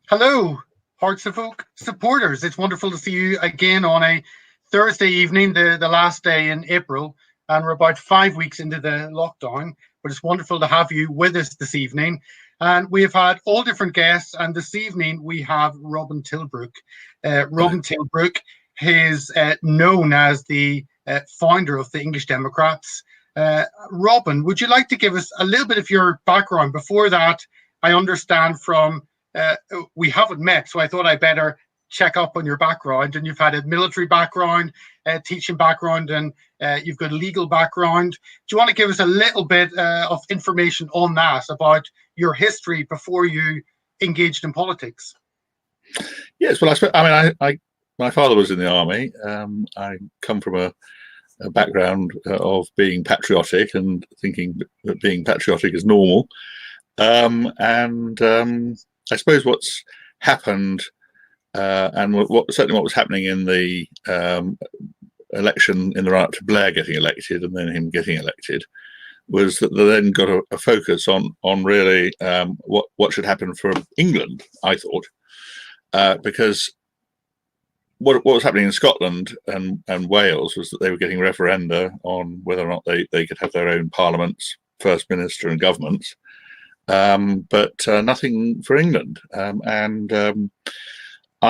Hello, Hearts of Oak supporters. It's wonderful to see you again on a Thursday evening, the last day in April. And we're about 5 weeks into the lockdown, but it's wonderful to have you with us this evening. And we've had all different guests. And this evening we have Robin Tilbrook. Robin Tilbrook is known as the founder of the English Democrats. Robin, would you like to give us a little bit of your background? Before that, I understand from we haven't met, so I thought I better check up on your background. And you've had a military background, teaching background, and you've got a legal background. Do you want to give us a little bit of information on that, about your history before you engaged in politics? Yes, well, I my father was in the army. I come from a background of being patriotic and thinking that being patriotic is normal. I suppose what's happened, and certainly what was happening in the election in the run-up to Blair getting elected and then him getting elected, was that they then got a focus on really what should happen for England, I thought, because what was happening in Scotland and Wales was that they were getting referenda on whether or not they could have their own parliaments, first minister and governments. But nothing for England. I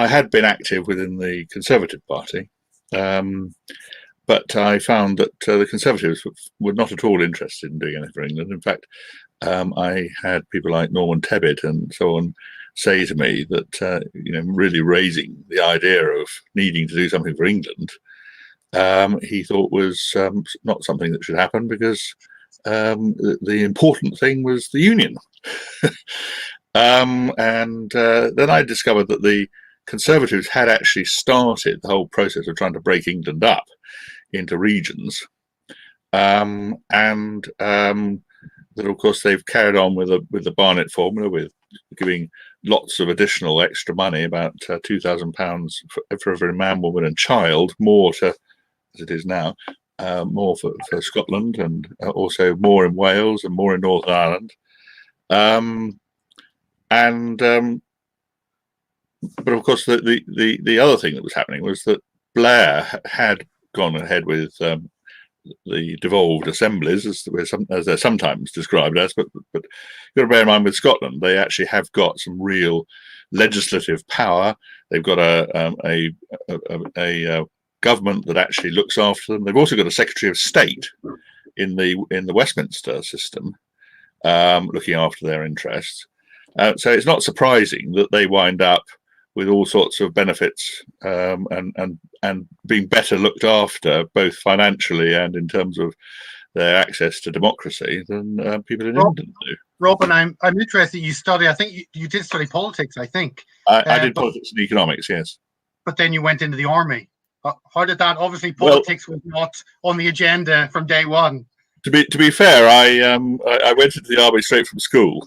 had been active within the Conservative Party, but I found that the Conservatives were not at all interested in doing anything for England. In fact, I had people like Norman Tebbit and so on say to me that really raising the idea of needing to do something for England, he thought was not something that should happen, because the important thing was the union. Then I discovered that the Conservatives had actually started the whole process of trying to break England up into regions, and that of course they've carried on with the Barnett formula, with giving lots of additional extra money, about £2,000 for every man, woman and child, more to, as it is now, more for Scotland, and also more in Wales and more in Northern Ireland. But of course, the other thing that was happening was that Blair had gone ahead with the devolved assemblies, as they're sometimes described as. But you've got to bear in mind, with Scotland, they actually have got some real legislative power. They've got a government that actually looks after them. They've also got a Secretary of State in the Westminster system, looking after their interests. So it's not surprising that they wind up with all sorts of benefits, and being better looked after, both financially and in terms of their access to democracy, than people in England do. Robin, I'm interested. You study. I think you did study politics. I think I did politics and economics. Yes, but then you went into the army. How did that? Obviously, politics was not on the agenda from day one. To be fair, I went into the army straight from school.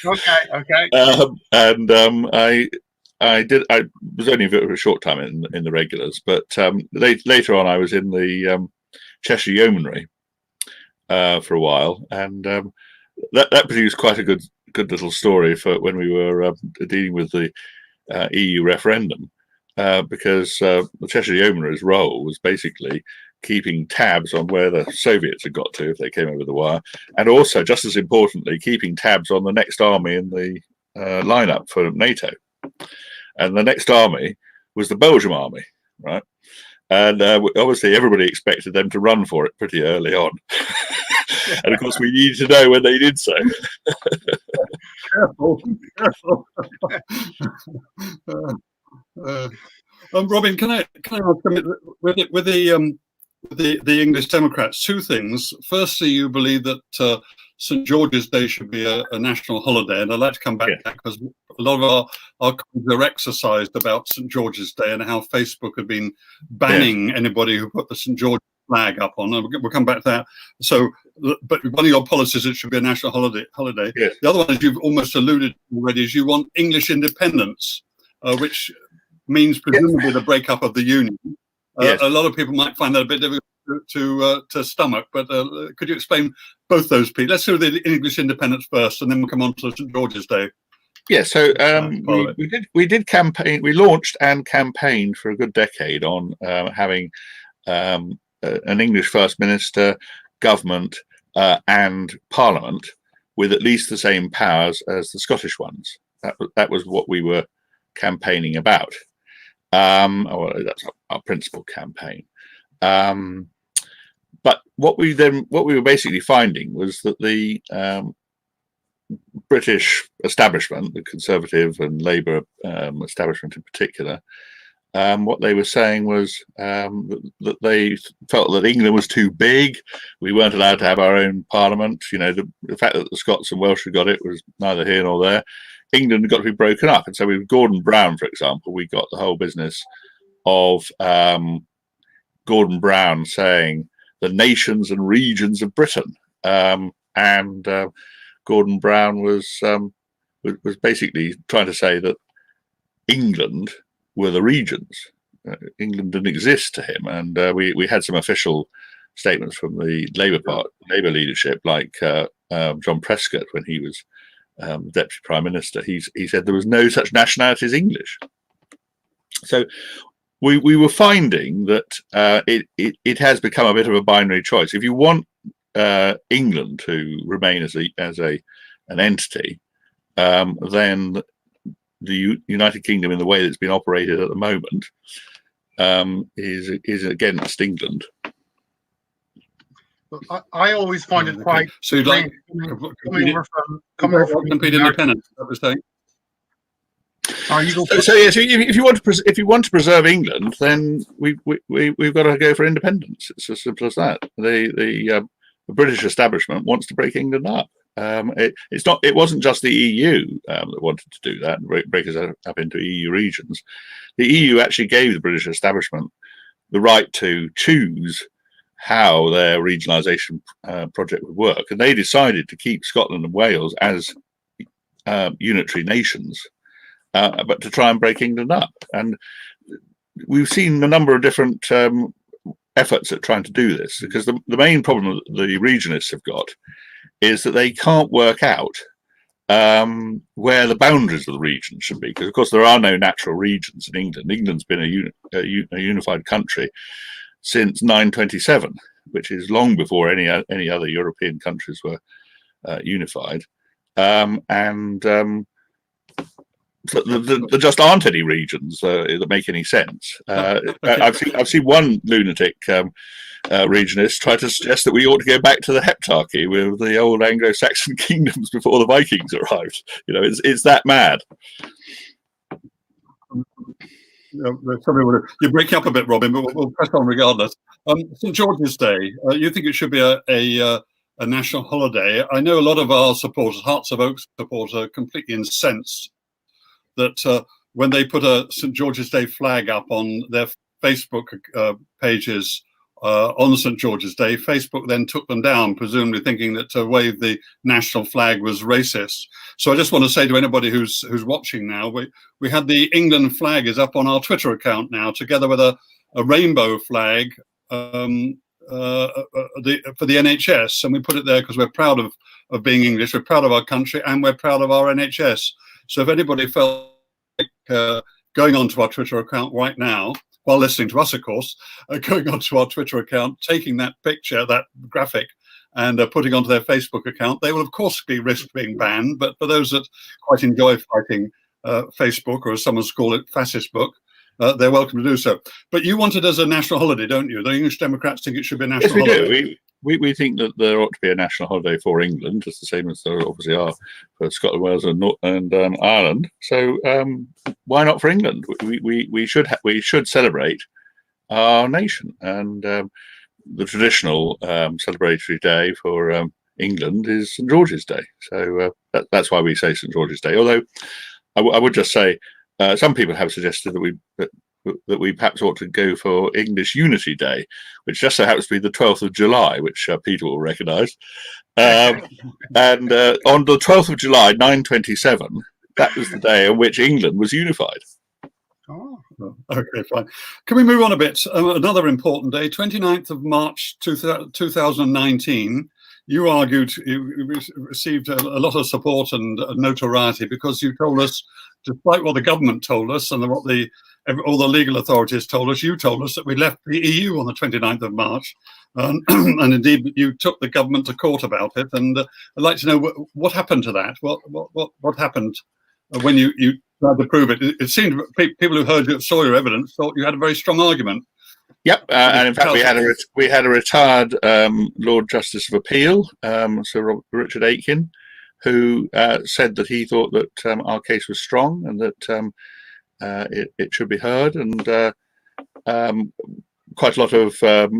Okay. I was only a short time in the regulars, but later on I was in the Cheshire Yeomanry for a while, and that produced quite a good little story for when we were dealing with the EU referendum, because the Cheshire Yeomanry's role was basically keeping tabs on where the Soviets had got to if they came over the wire, and also, just as importantly, keeping tabs on the next army in the lineup for NATO. And the next army was the Belgium army, right? And obviously everybody expected them to run for it pretty early on. And of course we needed to know when they did so. Careful. Robin, can I ask, with the English Democrats, two things. Firstly, you believe that St. George's Day should be a national holiday, and I'd like to come back to that, because a lot of our colleagues are exercised about St. George's Day and how Facebook had been banning anybody who put the St. George flag up on. We'll come back to that. So, but one of your policies, it should be a national holiday. Yes. The other one, as you've almost alluded to already, is you want English independence, which means presumably the breakup of the union. Yes. A lot of people might find that a bit difficult to stomach, but could you explain both those, Pete? Let's do the English independence first, and then we'll come on to St. George's Day. Yeah, so Parliament. we did campaign. We launched and campaigned for a good decade on having an English First Minister, government, and Parliament with at least the same powers as the Scottish ones. That was what we were campaigning about. Well, that's our principal campaign. But what we were basically finding was that the British establishment, the Conservative and Labour establishment in particular, what they were saying was that they felt that England was too big. We weren't allowed to have our own parliament. You know, the fact that the Scots and Welsh had got it was neither here nor there. England had got to be broken up. And so with Gordon Brown, for example, we got the whole business of Gordon Brown saying the nations and regions of Britain. Gordon Brown was basically trying to say that England were the regions. England didn't exist to him, and we had some official statements from the Labour leadership, like John Prescott when he was Deputy Prime Minister. He said there was no such nationality as English. So we were finding that it has become a bit of a binary choice. If you want England to remain as an entity, then the United Kingdom, in the way that it's been operated at the moment, is against England. I always find it quite. So you'd like coming from complete independence? That was saying. So yes, if you want to preserve England, then we've got to go for independence. It's as simple as that. The British establishment wants to break England up. It wasn't just the EU that wanted to do that and break us up into EU regions. The EU actually gave the British establishment the right to choose how their regionalisation project would work, and they decided to keep Scotland and Wales as unitary nations, but to try and break England up. And we've seen a number of different efforts at trying to do this, because the main problem that the regionalists have got is that they can't work out where the boundaries of the region should be, because of course there are no natural regions in England. England's been a unified country since 927, which is long before any other European countries were unified, and there just aren't any regions that make any sense. I've seen one lunatic regionalist try to suggest that we ought to go back to the heptarchy with the old Anglo-Saxon kingdoms before the Vikings arrived. You know, it's that mad. You're breaking up a bit, Robin, but we'll press on regardless. St. George's Day, you think it should be a national holiday? I know a lot of our supporters, Hearts of Oak supporters, are completely incensed that when they put a St. George's Day flag up on their Facebook pages on St. George's Day, Facebook then took them down, presumably thinking that to wave the national flag was racist. So I just want to say to anybody who's watching now, we had the England flag is up on our Twitter account now, together with a rainbow flag for the NHS, and we put it there because we're proud of being English, we're proud of our country, and we're proud of our NHS. So if anybody felt like going onto our Twitter account right now, while listening to us, of course, going onto our Twitter account, taking that picture, that graphic, and putting onto their Facebook account, they will, of course, be risk being banned. But for those that quite enjoy fighting Facebook, or as some call it, fascist book, they're welcome to do so. But you want it as a national holiday, don't you? The English Democrats think it should be a national holiday. Yes, we do. We think that there ought to be a national holiday for England, just the same as there obviously are for Scotland, Wales, and Ireland. So why not for England? We should celebrate our nation, and the traditional celebratory day for England is St. George's Day. So that's why we say St. George's Day. Although I would just say some people have suggested that we perhaps ought to go for English Unity Day, which just so happens to be the 12th of July, which Peter will recognise. And on the 12th of July, 927, that was the day on which England was unified. Oh, okay, fine. Can we move on a bit? Another important day, 29th of March 2019, you argued, you received a lot of support and notoriety because you told us, despite what the government told us and what all the legal authorities told us, you told us that we left the EU on the 29th of March. And indeed, you took the government to court about it. And I'd like to know what happened to that. What happened when you tried to prove it? It seemed people who saw your evidence thought you had a very strong argument. Yep, and in fact, we had a retired Lord Justice of Appeal, Sir Richard Aitken, who said that he thought that our case was strong and that it should be heard, and quite a lot of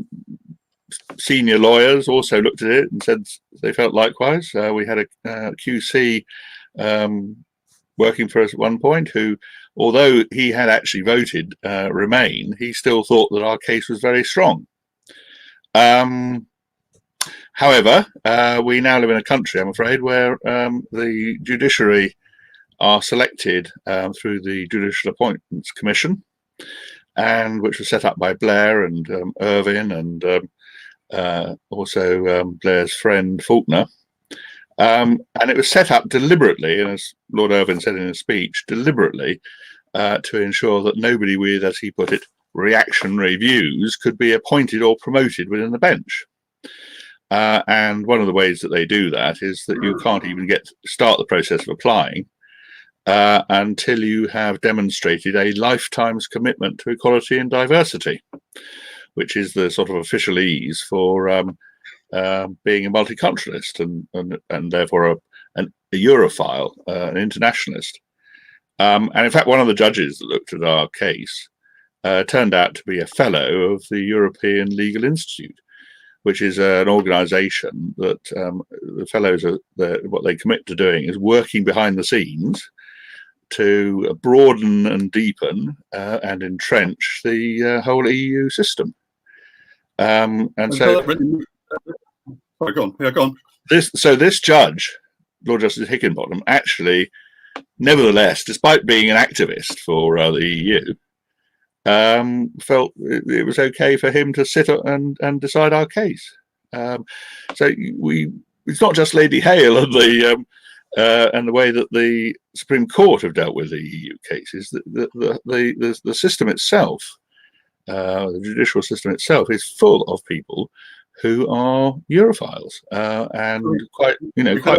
senior lawyers also looked at it and said they felt likewise. We had a QC working for us at one point who, although he had actually voted Remain, he still thought that our case was very strong. However, we now live in a country, I'm afraid, where the judiciary are selected through the Judicial Appointments Commission, and which was set up by Blair and Irvine and also Blair's friend Faulkner. And it was set up deliberately, and as Lord Irvine said in his speech, deliberately to ensure that nobody with, as he put it, reactionary views could be appointed or promoted within the bench. And one of the ways that they do that is that you can't even start the process of applying until you have demonstrated a lifetime's commitment to equality and diversity, which is the sort of officialese for being a multiculturalist and therefore a Europhile, an internationalist. And in fact, one of the judges that looked at our case turned out to be a fellow of the European Legal Institute, which is an organisation that the fellows what they commit to doing is working behind the scenes to broaden and deepen and entrench the whole EU system. And so, sorry, go on. This judge, Lord Justice Hickenbottom, actually, nevertheless, despite being an activist for the EU, felt it was okay for him to sit and decide our case. So it's not just Lady Hale and the way that the Supreme Court have dealt with the EU cases. The system itself, the judicial system itself, is full of people who are Europhiles and quite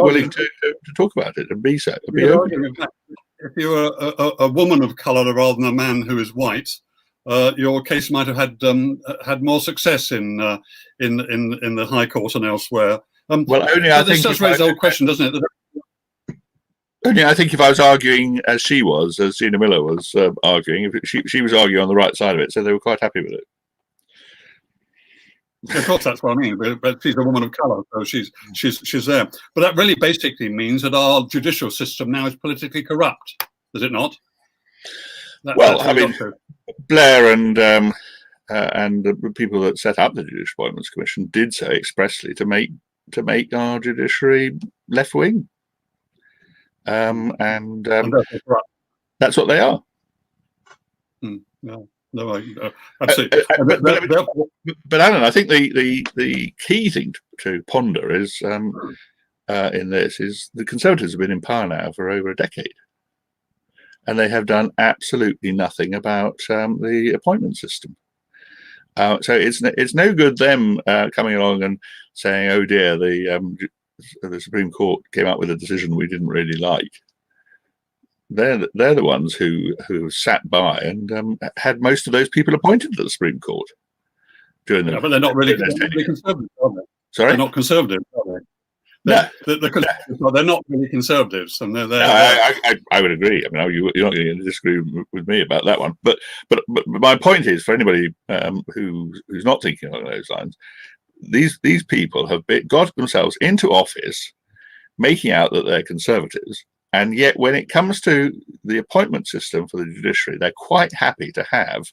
willing to talk about it and be so. If you were a woman of colour rather than a man who is white, your case might have had more success in the High Court and elsewhere. Well, only I think this does raise the old question, doesn't it? Only I think if I was arguing as she was, as Gina Miller was arguing, if she was arguing on the right side of it, so they were quite happy with it. Of course, that's what I mean. But she's a woman of colour, so she's there. But that really basically means that our judicial system now is politically corrupt, does it not? Well, I mean, Blair and the people that set up the Judicial Appointments Commission did so expressly to make our judiciary left wing, and that's what they are. No, absolutely. But Alan, I think the key thing to ponder is in this is the Conservatives have been in power now for over a decade, and they have done absolutely nothing about the appointment system. So it's no good them coming along and saying, "Oh dear, the Supreme Court came up with a decision we didn't really like." They're the ones who sat by and had most of those people appointed to the Supreme Court during the. But they're not really conservative, are they? Sorry, they're not conservative, are they? No, they're not really conservatives, and they're. I would agree. I mean, you're not going to disagree with me about that one. But my point is, for anybody who's not thinking along those lines, these people have got themselves into office, making out that they're conservatives. And yet, when it comes to the appointment system for the judiciary, they're quite happy to have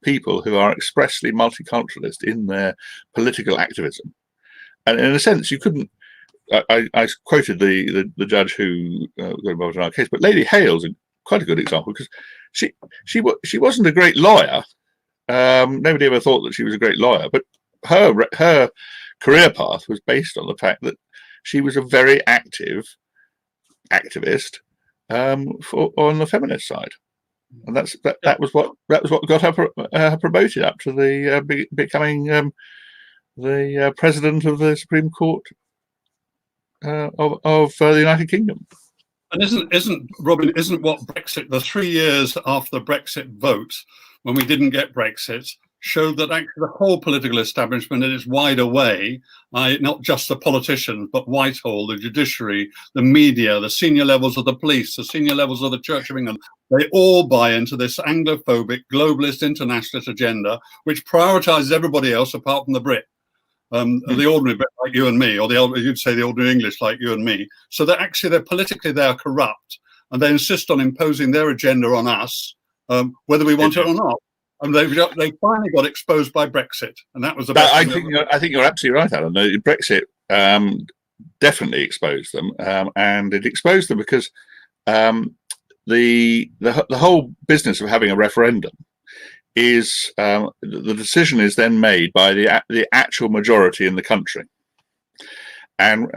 people who are expressly multiculturalist in their political activism. And in a sense, you couldn't. I quoted the judge who got involved in our case, but Lady Hale's quite a good example because she wasn't a great lawyer. Nobody ever thought that she was a great lawyer, but her career path was based on the fact that she was a very active activist on the feminist side, and that was what got her promoted up to the becoming the president of the Supreme Court of the United Kingdom. And isn't Robin? Isn't what Brexit? The 3 years after the Brexit vote, when we didn't get Brexit, showed that actually the whole political establishment in its wider way, not just the politicians, but Whitehall, the judiciary, the media, the senior levels of the police, the senior levels of the Church of England, they all buy into this Anglophobic, globalist, internationalist agenda, which prioritizes everybody else apart from the Brit. The ordinary Brit like you and me, or you'd say the ordinary English like you and me. So they're politically they're corrupt, and they insist on imposing their agenda on us, whether we want it or not. And they finally got exposed by Brexit, and that was the best. I think you're absolutely right, Alan. Brexit definitely exposed them, and it exposed them because the whole business of having a referendum is the decision is then made by the actual majority in the country, and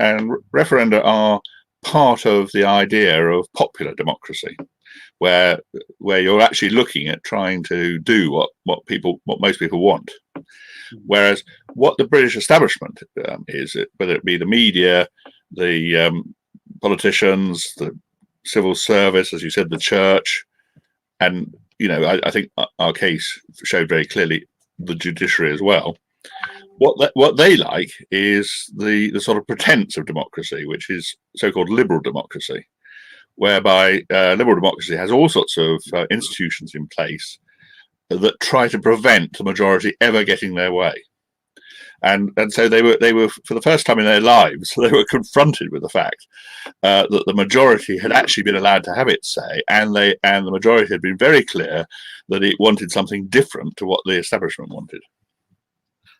referenda are part of the idea of popular democracy, where you're actually looking at trying to do what most people want. Whereas what the British establishment is, whether it be the media, the politicians, the civil service, as you said, the church, and I think our case showed very clearly the judiciary as well. What they like is the sort of pretense of democracy, which is so-called liberal democracy, whereby liberal democracy has all sorts of institutions in place that try to prevent the majority ever getting their way. And so they were for the first time in their lives, they were confronted with the fact that the majority had actually been allowed to have its say, and the majority had been very clear that it wanted something different to what the establishment wanted.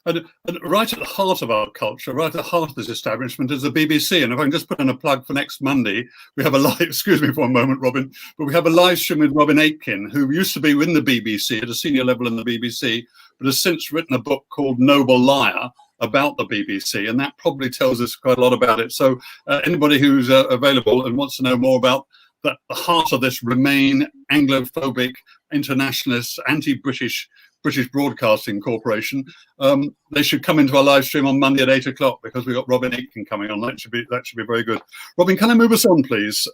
And right at the heart of our culture, right at the heart of this establishment is the BBC. And if I can just put in a plug for next Monday, we have a live, excuse me for a moment, Robin, but we have a live stream with Robin Aitken, who used to be in the BBC at a senior level in the BBC, but has since written a book called Noble Liar about the BBC. And that probably tells us quite a lot about it. So anybody who's available and wants to know more about the heart of this Remain Anglophobic, internationalist, anti-British Broadcasting Corporation, they should come into our live stream on Monday at 8 o'clock, because we've got Robin Aitken coming on. That should be very good. Robin, can I move us on, please?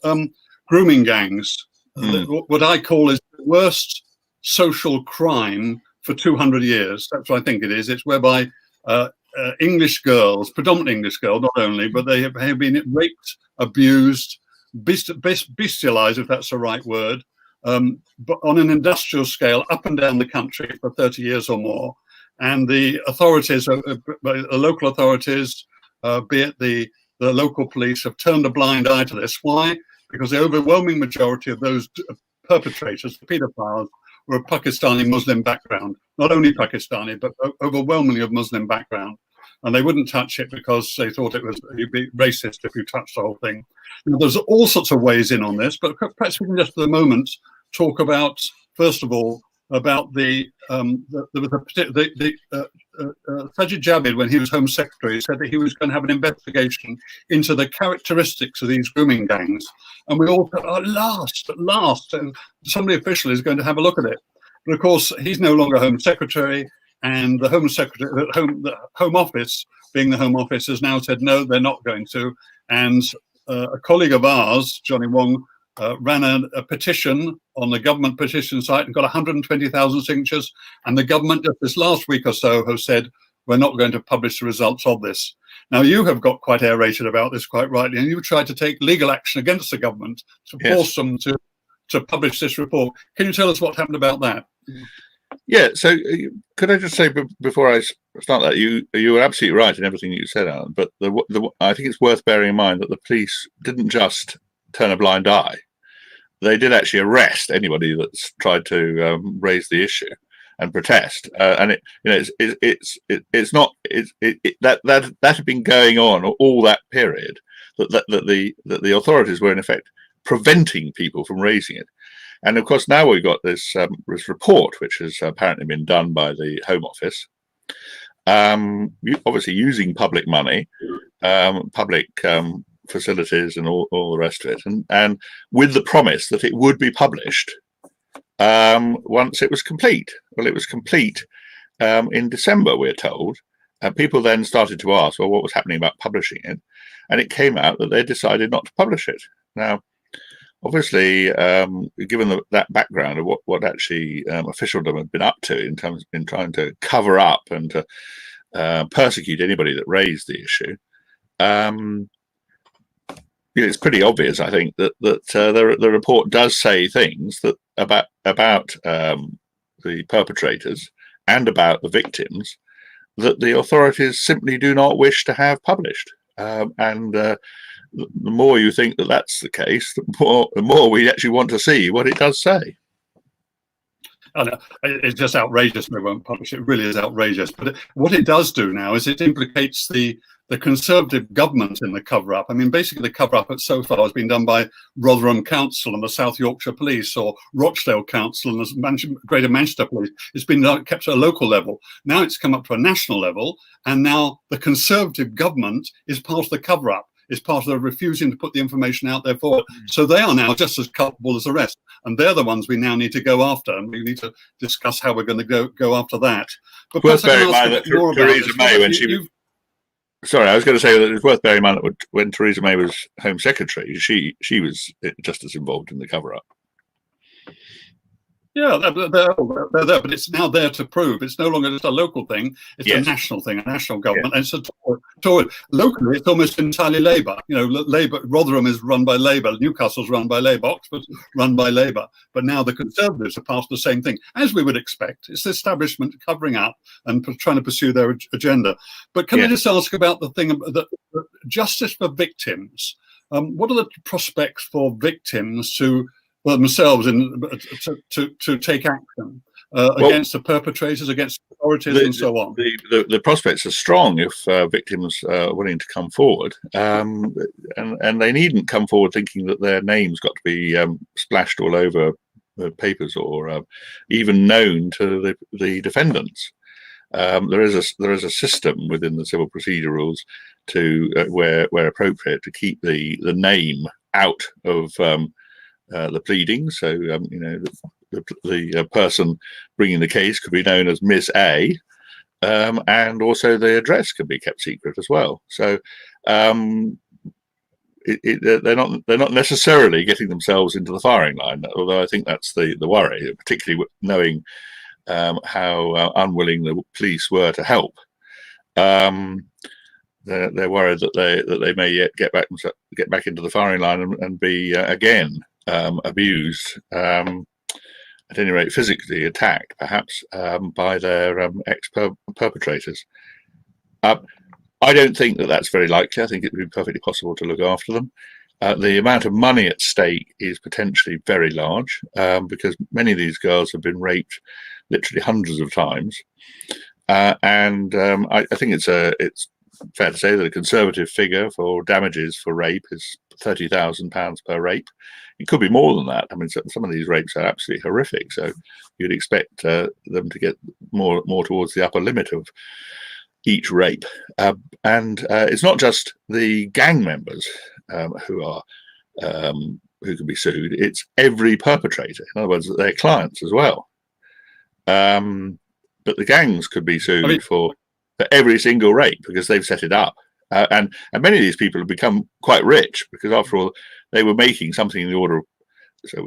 Grooming gangs, what I call is the worst social crime for 200 years. That's what I think it is. It's whereby English girls, predominantly English girls, not only, but they have been raped, abused, bestialized, if that's the right word, but on an industrial scale up and down the country for 30 years or more. And the authorities, the local authorities, be it the local police, have turned a blind eye to this. Why? Because the overwhelming majority of those perpetrators, the paedophiles, were of Pakistani Muslim background. Not only Pakistani, but overwhelmingly of Muslim background. And they wouldn't touch it because they thought you'd be racist if you touched the whole thing. Now, there's all sorts of ways in on this, but perhaps we can just for the moment talk about, first of all, about Sajid Javid, when he was Home Secretary, said that he was going to have an investigation into the characteristics of these grooming gangs. And we all thought, at last, somebody official is going to have a look at it. But of course, he's no longer Home Secretary. And the Home Office, being the Home Office, has now said no, they're not going to. And a colleague of ours, Johnny Wong, ran a petition on the government petition site and got 120,000 signatures. And the government, just this last week or so, have said we're not going to publish the results of this. Now, you have got quite aerated about this, quite rightly, and you've tried to take legal action against the government to force them to publish this report. Can you tell us what happened about that? Yeah, so could I just say before I start that, you were absolutely right in everything you said, Alan, but I think it's worth bearing in mind that the police didn't just turn a blind eye. They did actually arrest anybody that's tried to raise the issue and protest, and that had been going on all that period, that the authorities were in effect preventing people from raising it. And of course, now we've got this report, which has apparently been done by the Home Office, obviously using public money, public facilities, and all the rest of it, and with the promise that it would be published once it was complete. Well, it was complete in December, we're told. People then started to ask, well, what was happening about publishing it? And it came out that they decided not to publish it. Now, obviously, given that background of what actually officialdom had been up to in trying to cover up and to persecute anybody that raised the issue, it's pretty obvious, I think, that the report does say things that about the perpetrators and about the victims that the authorities simply do not wish to have published. The more you think that that's the case, the more we actually want to see what it does say. I know, it's just outrageous they won't publish it. It really is outrageous. But what it does do now is it implicates the Conservative government in the cover-up. I mean, basically the cover-up so far has been done by Rotherham Council and the South Yorkshire Police, or Rochdale Council and the Greater Manchester Police. It's been kept at a local level. Now it's come up to a national level, and now the Conservative government is part of the cover-up. Is part of the refusing to put the information out there for it. So they are now just as culpable as the rest. And they're the ones we now need to go after. And we need to discuss how we're going to go after that. But worth bearing in mind that Theresa May, when sorry, I was going to say that it's worth bearing in mind that when Theresa May was Home Secretary, she was just as involved in the cover-up. Yeah, they're there, but it's now there to prove. It's no longer just a local thing; it's a national thing, a national government. And so, locally, it's almost entirely Labour. You know, Labour. Rotherham is run by Labour. Newcastle's run by Labour. Oxford's run by Labour. But now the Conservatives are part of the same thing, as we would expect. It's the establishment covering up and trying to pursue their agenda. But can I just ask about the thing that justice for victims? What are the prospects for victims to themselves to take action against the perpetrators, against authorities, and so on? The prospects are strong if victims are willing to come forward, and they needn't come forward thinking that their names got to be splashed all over the papers or even known to the defendants. There is a system within the civil procedure rules to where appropriate to keep the name out of the pleadings. So you know, the person bringing the case could be known as Miss A, and also the address can be kept secret as well. So they're not necessarily getting themselves into the firing line, although I think that's the worry, particularly knowing how unwilling the police were to help. They're worried that they may yet get back into the firing line and be again abused, at any rate physically attacked, perhaps by their ex-perpetrators. I don't think that that's very likely. I think it would be perfectly possible to look after them. The amount of money at stake is potentially very large, because many of these girls have been raped literally hundreds of times, and I think it's fair to say that a conservative figure for damages for rape is £30,000 per rape. It could be more than that. I mean, some of these rapes are absolutely horrific, so you'd expect them to get more towards the upper limit of each rape. And it's not just the gang members who can be sued. It's every perpetrator. In other words, their clients as well. But the gangs could be sued for every single rape because they've set it up. And many of these people have become quite rich because, after all, they were making something in the order of,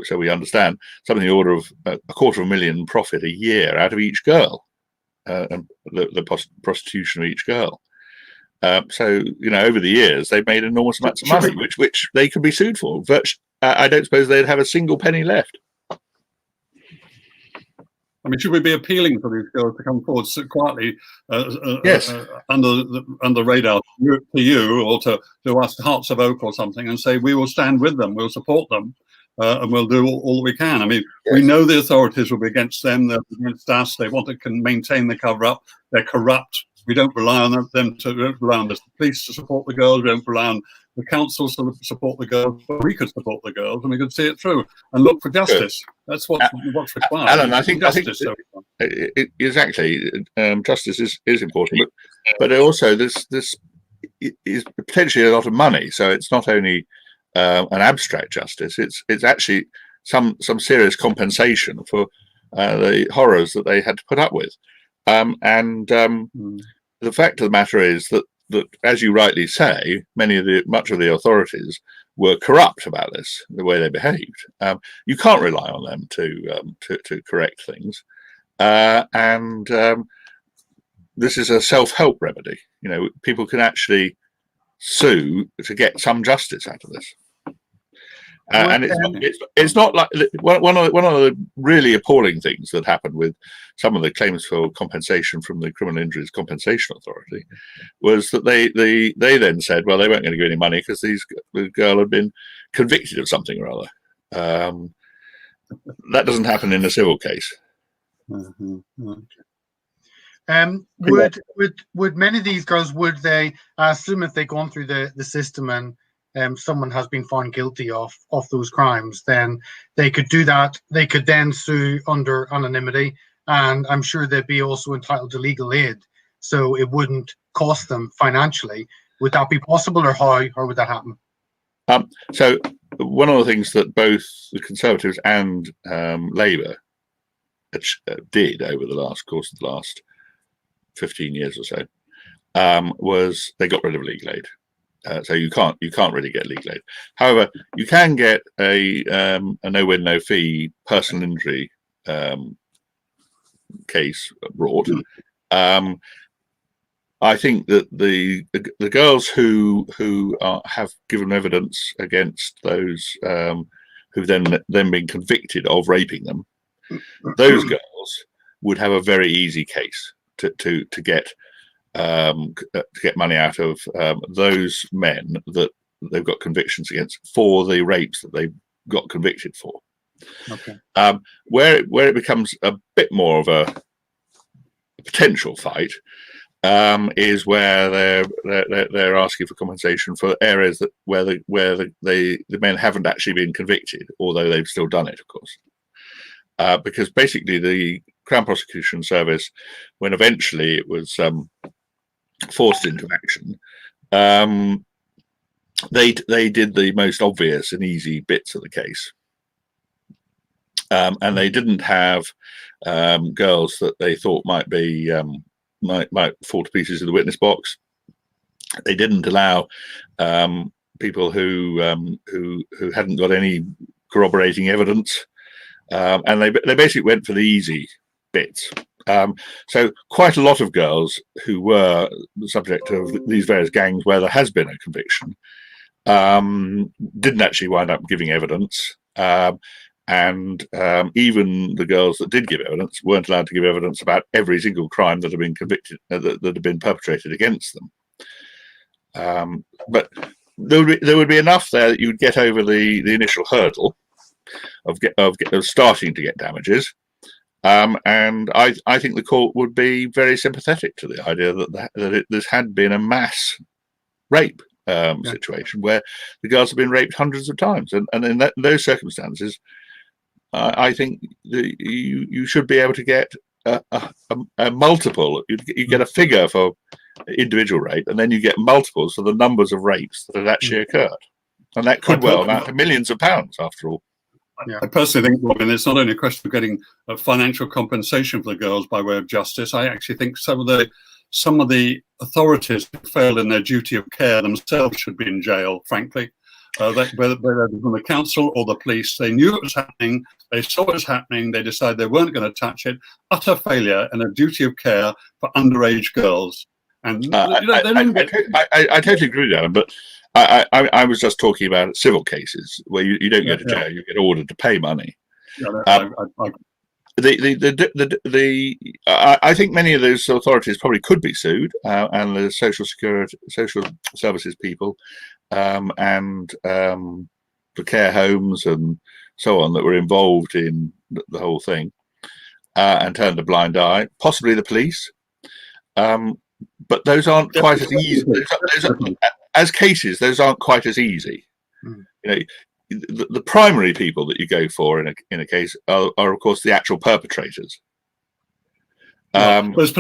so we understand, something in the order of £250,000 profit a year out of each girl, and the prostitution of each girl. So, you know, over the years, they've made enormous amounts of money, which they could be sued for. I don't suppose they'd have a single penny left. I mean, should we be appealing for these girls to come forward quietly, yes, under the radar to you or to us, Hearts of Oak or something, and say we will stand with them, we'll support them, and we'll do all we can. I mean, we know the authorities will be against them, they're against us. They want to maintain the cover-up. They're corrupt. We don't rely on them to. We don't rely on the police to support the girls. We don't rely on the councils to support the girls. But we could support the girls, and we could see it through and look for justice. That's what's required. Alan, I think exactly. Justice is important, but also this is potentially a lot of money. So it's not only an abstract justice; it's actually some serious compensation for the horrors that they had to put up with. The fact of the matter is that as you rightly say, much of the authorities were corrupt about this, the way they behaved. You can't rely on them to correct things, and this is a self-help remedy. People can actually sue to get some justice out of this. And it's not like one of the really appalling things that happened with some of the claims for compensation from the Criminal Injuries Compensation Authority was that they then said, well, they weren't going to give any money because the girl had been convicted of something or other. That doesn't happen in a civil case. Would many of these girls, would they, I assume if they've gone through the system and someone has been found guilty of those crimes, then they could do that. They could then sue under anonymity, and I'm sure they'd be also entitled to legal aid, so it wouldn't cost them financially. Would that be possible, or how would that happen? So one of the things that both the Conservatives and Labour did over the course of the last 15 years or so was they got rid of legal aid. So you can't really get legal aid. However, you can get a no-win, no-fee personal injury case brought. I think that the girls who have given evidence against those who've then been convicted of raping them, those girls would have a very easy case to get money out of those men that they've got convictions against for the rapes that they got convicted for. Okay. Where it becomes a bit more of a potential fight is where they're asking for compensation for areas where the men haven't actually been convicted, although they've still done it, of course. Because basically the Crown Prosecution Service, when eventually it was forced into action, they did the most obvious and easy bits of the case, and they didn't have girls that they thought might fall to pieces in the witness box. They didn't allow people who hadn't got any corroborating evidence, and they basically went for the easy bits. So quite a lot of girls who were the subject of these various gangs where there has been a conviction didn't actually wind up giving evidence, and even the girls that did give evidence weren't allowed to give evidence about every single crime that had been convicted, that had been perpetrated against them. But there would be enough there that you would get over the initial hurdle of starting to get damages. And I think the court would be very sympathetic to the idea that this had been a mass rape situation where the girls have been raped hundreds of times, and in those circumstances, I think you should be able to get a multiple. You get a figure for individual rape, and then you get multiples for the numbers of rapes that had actually occurred, and that could well amount to millions of pounds after all. Yeah. I personally think, Robin, it's not only a question of getting a financial compensation for the girls by way of justice. I actually think some of the authorities who failed in their duty of care themselves should be in jail, frankly. Whether from the council or the police, they knew it was happening, they saw it was happening, they decided they weren't going to touch it. Utter failure in a duty of care for underage girls. And I totally agree with that, but I was just talking about civil cases where you don't go to jail; you get ordered to pay money. I think many of those authorities probably could be sued, and the social services people, and the care homes and so on that were involved in the whole thing, and turned a blind eye. Possibly the police, but those aren't quite as easy. As cases, those aren't quite as easy. The primary people that you go for in a case are of course the actual perpetrators. As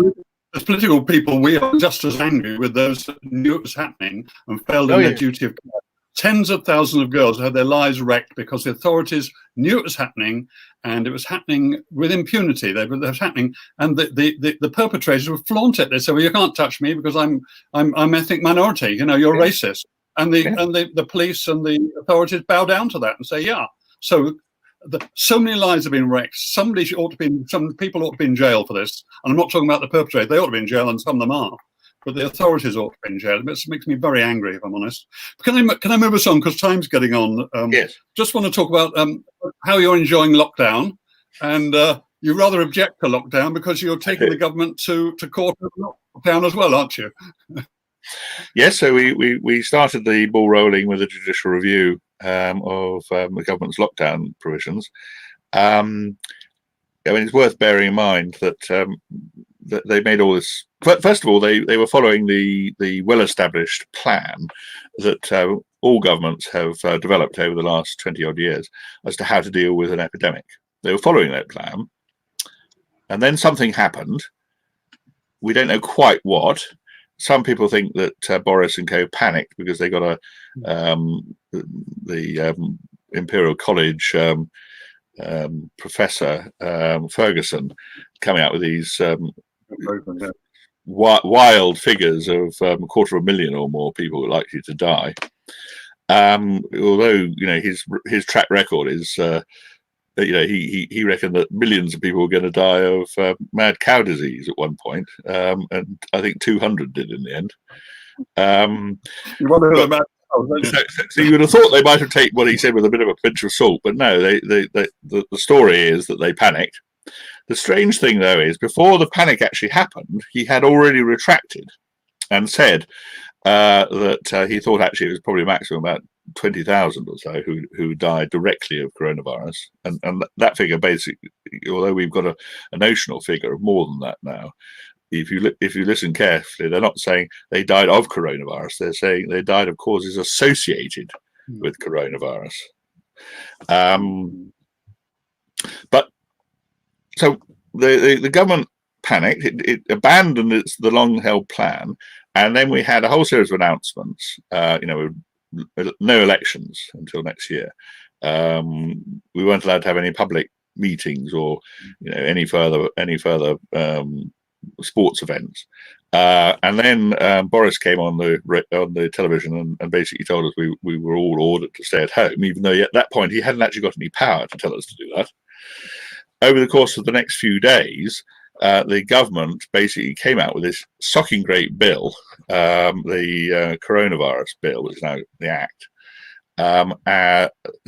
political people, we are just as angry with those that knew it was happening and failed in their duty of care. Tens of thousands of girls had their lives wrecked because the authorities knew it was happening, and it was happening with impunity. It was happening, and the perpetrators would flaunt it. They say, "Well, you can't touch me because I'm ethnic minority. You know, you're racist." And the police and the authorities bow down to that and say, "Yeah." So so many lives have been wrecked. Some people ought to be in jail for this. And I'm not talking about the perpetrators. They ought to be in jail, and some of them are. But the authorities ought to be in jail. It makes me very angry, if I'm honest. Can I move us on, because time's getting on? Yes. Just want to talk about how you're enjoying lockdown, and you rather object to lockdown because you're taking the government to court of lockdown as well, aren't you? Yes. So we started the ball rolling with a judicial review of the government's lockdown provisions. I mean, it's worth bearing in mind that that they made all this. First of all, they were following the well-established plan that all governments have developed over the last 20-odd years as to how to deal with an epidemic. They were following that plan, and then something happened. We don't know quite what. Some people think that Boris and co panicked because they got the Imperial College professor Ferguson coming out with these wild figures of 250,000 or more people likely to die. Although his track record is he reckoned that millions of people were going to die of mad cow disease at one point, and I think 200 did in the end. You wonder who about. So you would have thought they might have taken what he said with a bit of a pinch of salt, but no. The story is that they panicked. The strange thing, though, is before the panic actually happened, he had already retracted and said that he thought actually it was probably a maximum about 20,000 or so who died directly of coronavirus, and that figure basically, although we've got a notional figure of more than that now, if you listen carefully, they're not saying they died of coronavirus. They're saying they died of causes associated with coronavirus. But so the government panicked. It abandoned the long-held plan, and then we had a whole series of announcements. No elections until next year. We weren't allowed to have any public meetings or any further sports events. And then Boris came on the television and basically told us we were all ordered to stay at home, even though at that point he hadn't actually got any power to tell us to do that. Over the course of the next few days, the government basically came out with this shocking great bill, the coronavirus bill, which is now the Act,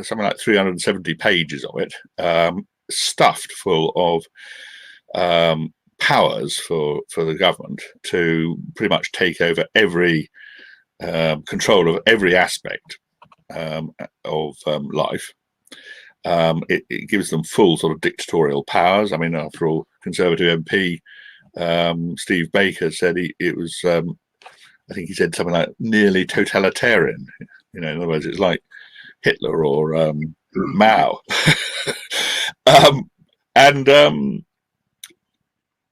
something like 370 pages of it, stuffed full of powers for the government to pretty much take over every control of every aspect of life. It gives them full sort of dictatorial powers. I mean, after all, Conservative MP Steve Baker said it was, I think he said something like nearly totalitarian. In other words, it's like Hitler or Mao.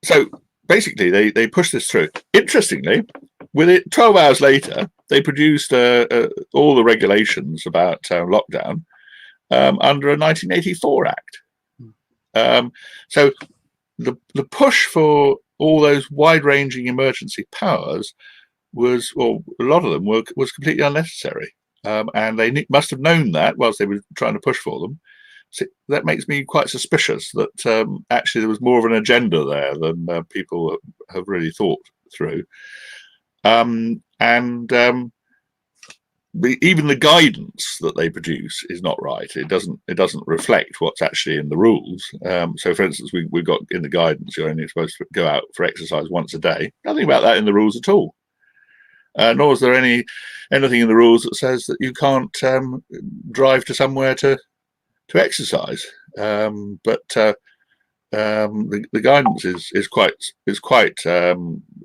So basically, they pushed this through. Interestingly, with it 12 hours later, they produced all the regulations about lockdown under a 1984 Act. So the push for all those wide-ranging emergency powers was, well, a lot of them was completely unnecessary, and they must have known that whilst they were trying to push for them. So that makes me quite suspicious that actually there was more of an agenda there than people have really thought through. Even the guidance that they produce is not right. It doesn't reflect what's actually in the rules. So, for instance, we've got in the guidance you're only supposed to go out for exercise once a day. Nothing about that in the rules at all. Nor is there anything in the rules that says that you can't drive to somewhere to exercise. But the guidance is quite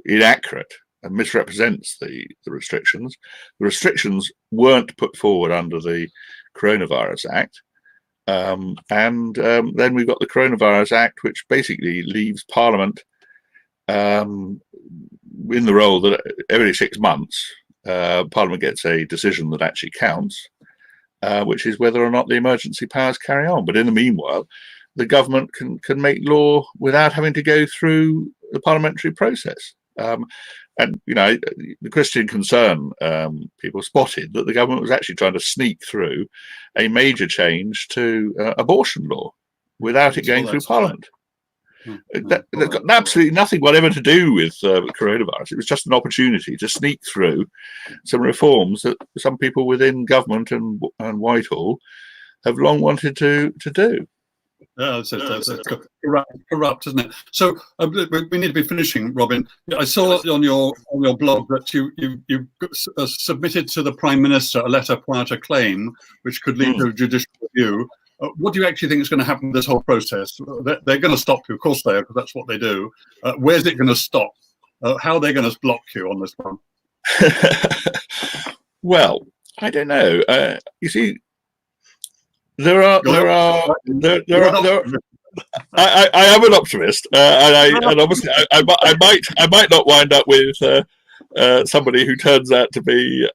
inaccurate and misrepresents the restrictions. The restrictions weren't put forward under the Coronavirus Act. And then we've got the Coronavirus Act, which basically leaves Parliament in the role that every 6 months Parliament gets a decision that actually counts, which is whether or not the emergency powers carry on. But in the meanwhile, the government can make law without having to go through the parliamentary process. And the Christian Concern people spotted that the government was actually trying to sneak through a major change to abortion law without it going through Parliament. That's got absolutely nothing whatever to do with coronavirus. It was just an opportunity to sneak through some reforms that some people within government and Whitehall have long wanted to do. That's corrupt, isn't it? So we need to be finishing, Robin. I saw on your blog that you submitted to the Prime Minister a letter prior to claim, which could lead to a judicial review. What do you actually think is going to happen with this whole process? They're going to stop you, of course they are, because that's what they do. Where's it going to stop? How are they going to block you on this one? Well, I don't know. You see, I am an optimist, and obviously I might not wind up with somebody who turns out to be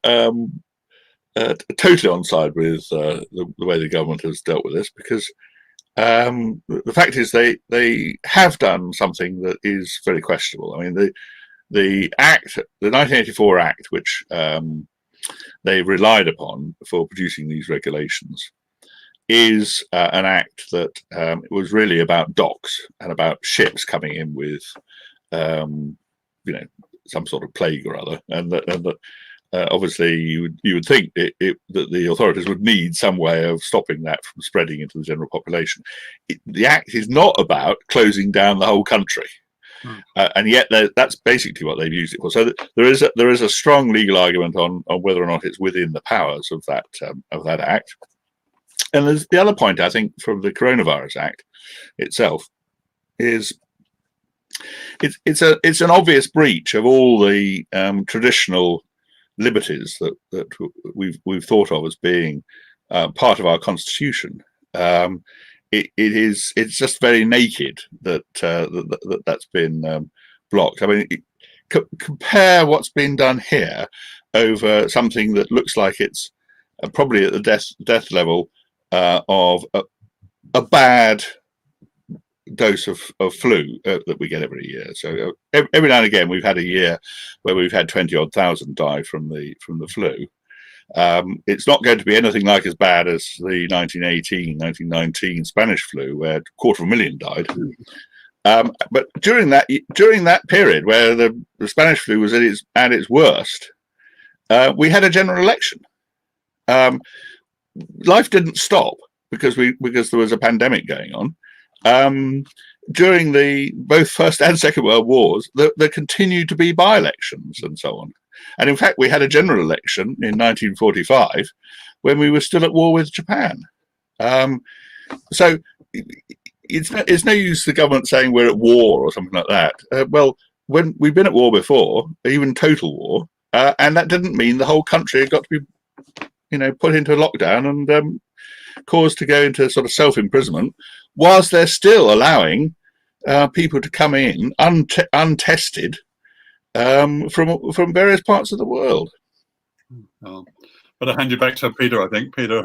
totally on side with the way the government has dealt with this, because the fact is they have done something that is very questionable. I mean, the 1984 Act, which they relied upon for producing these regulations, is an act that was really about docks and about ships coming in with, some sort of plague or other, and that obviously you would think that the authorities would need some way of stopping that from spreading into the general population. The act is not about closing down the whole country. And yet that's basically what they've used it for. So there is a strong legal argument on whether or not it's within the powers of that act. And there's the other point, I think, from the Coronavirus Act itself is it's an obvious breach of all the traditional liberties that we've thought of as being part of our constitution. It's just very naked that's been blocked. I mean, compare what's been done here over something that looks like it's probably at the death level of a bad dose of flu that we get every year. So every now and again we've had a year where we've had 20-odd thousand die from the flu. It's not going to be anything like as bad as the 1919 Spanish flu, where 250,000 died. But during that period where the Spanish flu was at its worst, we had a general election. Life didn't stop because there was a pandemic going on. During both First and Second World Wars, there continued to be by-elections and so on. And in fact, we had a general election in 1945 when we were still at war with Japan. So it's no use the government saying we're at war or something like that. Well, when we've been at war before, even total war, and that didn't mean the whole country had got to be put into lockdown and caused to go into sort of self-imprisonment, whilst they're still allowing people to come in untested from various parts of the world. But I'll hand you back to Peter, I think. Peter,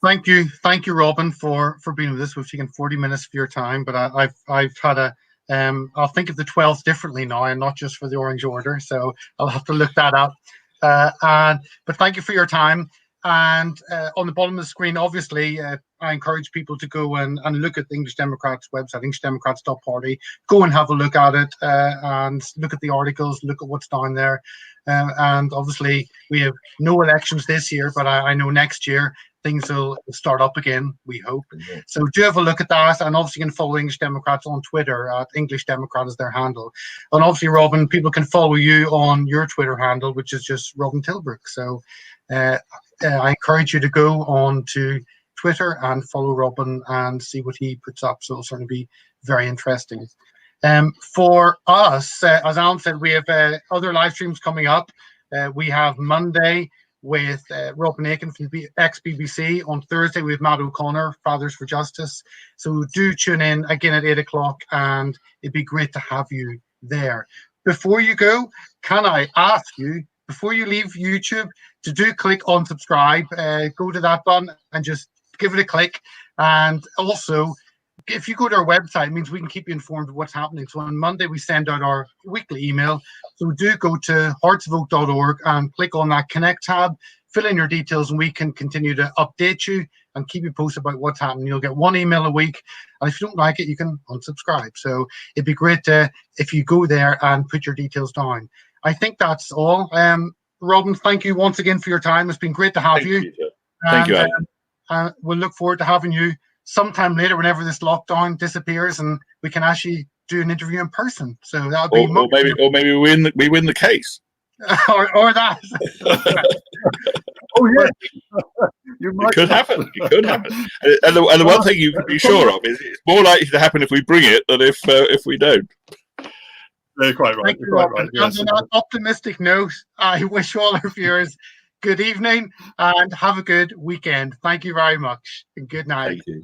thank you, Robin, for being with us. We've taken 40 minutes of your time, but I've had I'll think of the 12th differently now, and not just for the Orange Order. So I'll have to look that up. But thank you for your time. And on the bottom of the screen, obviously, I encourage people to go and look at the English Democrats website, englishdemocrats.party. Go and have a look at it and look at the articles, look at what's down there. And obviously, we have no elections this year, but I know next year things will start up again, we hope. Mm-hmm. So do have a look at that. And obviously, you can follow English Democrats on Twitter at English Democrat is their handle. And obviously, Robin, people can follow you on your Twitter handle, which is just Robin Tilbrook. So I encourage you to go on to Twitter and follow Robin and see what he puts up. So it'll certainly be very interesting. For us, as Alan said, we have other live streams coming up. We have Monday, with Robin Aiken from ex-BBC. On Thursday, we have Matt O'Connor, Fathers for Justice. So do tune in again at 8 o'clock, and it'd be great to have you there. Before you go, can I ask you, before you leave YouTube, to do click on subscribe, go to that button and just give it a click. And also, if you go to our website, it means we can keep you informed of what's happening. So on Monday, we send out our weekly email. So do go to heartsofoak.org and click on that Connect tab, fill in your details, and we can continue to update you and keep you posted about what's happening. You'll get 1 email a week. And if you don't like it, you can unsubscribe. So it'd be great if you go there and put your details down. I think that's all. Robin, thank you once again for your time. It's been great to have you. Thank you, Alan. We'll look forward to having you sometime later, whenever this lockdown disappears, and we can actually do an interview in person. So that would be or maybe we win the case. or that. Oh yeah, it could happen. It could happen. And the one thing you can be sure of is it's more likely to happen if we bring it than if we don't. You're quite right. You're quite right. Yes. And on that optimistic note, I wish all our viewers good evening and have a good weekend. Thank you very much and good night. Thank you.